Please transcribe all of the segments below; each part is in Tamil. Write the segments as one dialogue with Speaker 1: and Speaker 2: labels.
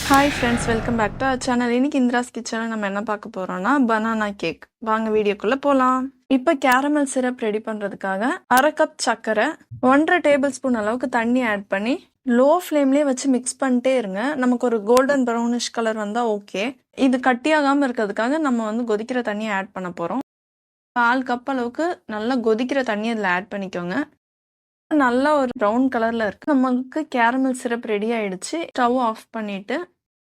Speaker 1: Hi friends, welcome back to our channel. இன்னைக்கு இந்திராஸ் கிச்சனில் நம்ம என்ன பார்க்க போகிறோம்னா பனானா கேக். வாங்க வீடியோக்குள்ளே போகலாம். இப்போ கேரமல் சிரப் ரெடி பண்ணுறதுக்காக 1/2 கப் சர்க்கரை, 1.5 டேபிள் ஸ்பூன் அளவுக்கு தண்ணி ஆட் பண்ணி லோ ஃப்ளேம்லேயே வச்சு மிக்ஸ் பண்ணிட்டே இருங்க. நமக்கு ஒரு கோல்டன் ப்ரௌனிஷ் கலர் வந்தால் ஓகே. இது கட்டியாகாமல் இருக்கிறதுக்காக நம்ம கொதிக்கிற தண்ணியை ஆட் பண்ண போகிறோம். 4 கப் அளவுக்கு நல்லா கொதிக்கிற தண்ணி அதில் ஆட் பண்ணிக்கோங்க. நல்லா ஒரு ப்ரௌன் கலரில் இருக்குது. நமக்கு கேரமல் சிரப் ரெடி ஆகிடுச்சு. ஸ்டவ் ஆஃப் பண்ணிவிட்டு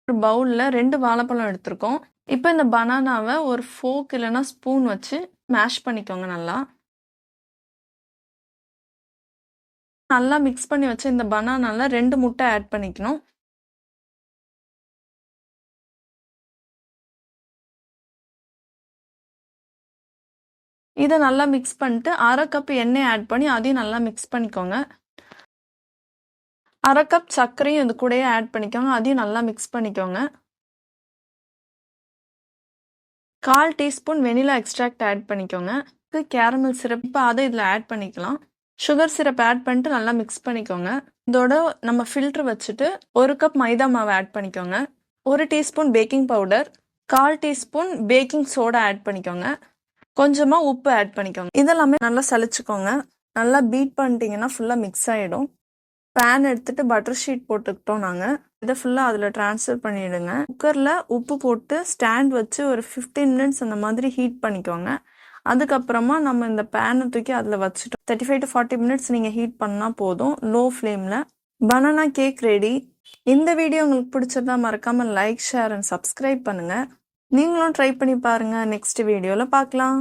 Speaker 1: ஒரு பவுலில் 2 வாழைப்பழம் எடுத்திருக்கோம். இப்போ இந்த பனானாவை ஒரு ஃபோக் இல்லைன்னா ஸ்பூன் வச்சு மேஷ் பண்ணிக்கோங்க. நல்லா மிக்ஸ் பண்ணி வச்சு இந்த பனானாவில் 2 முட்டை ஆட் பண்ணிக்கணும். இதை நல்லா மிக்ஸ் பண்ணிட்டு 1/2 கப் எண்ணெய் ஆட் பண்ணி அதையும் நல்லா மிக்ஸ் பண்ணிக்கோங்க. 1/2 கப் சர்க்கரையும் இது கூடயே ஆட் பண்ணிக்கோங்க. அதையும் நல்லா மிக்ஸ் பண்ணிக்கோங்க. 1/4 டீஸ்பூன் வெனிலா எக்ஸ்ட்ராக்ட் ஆட் பண்ணிக்கோங்க. கேரமல் சிரப் இப்போ அதை இதில் ஆட் பண்ணிக்கலாம். சுகர் சிரப் ஆட் பண்ணிட்டு நல்லா மிக்ஸ் பண்ணிக்கோங்க. இதோட நம்ம ஃபில்டர் வச்சுட்டு 1 கப் மைதா மாவு ஆட் பண்ணிக்கோங்க. 1 teaspoon baking powder, 1/4 teaspoon baking soda add பண்ணிக்கோங்க. கொஞ்சமாக உப்பு ஆட் பண்ணிக்கோங்க. இதெல்லாமே நல்லா சலிச்சுக்கோங்க. நல்லா பீட் பண்ணிட்டீங்கன்னா ஃபுல்லாக மிக்ஸ் ஆகிடும். பேன் எடுத்துட்டு பட்டர் ஷீட் போட்டுக்கிட்டோம். நாங்கள் இதை ஃபுல்லாக அதில் ட்ரான்ஸ்ஃபர் பண்ணிவிடுங்க. குக்கரில் உப்பு போட்டு ஸ்டாண்ட் வச்சு ஒரு 15 மினிட்ஸ் அந்த மாதிரி ஹீட் பண்ணிக்கோங்க. அதுக்கப்புறமா நம்ம இந்த பேனை தூக்கி அதில் வச்சுட்டோம். 35 to 40 மினிட்ஸ் நீங்கள் ஹீட் பண்ணால் போதும், லோ ஃப்ளேமில். Banana cake ready. இந்த வீடியோ உங்களுக்கு பிடிச்சதா மறக்காமல் லைக், ஷேர் அண்ட் சப்ஸ்கிரைப் பண்ணுங்கள். நீங்களும் ட்ரை பண்ணி பாருங்கள். நெக்ஸ்ட் வீடியோவில் பார்க்கலாம்.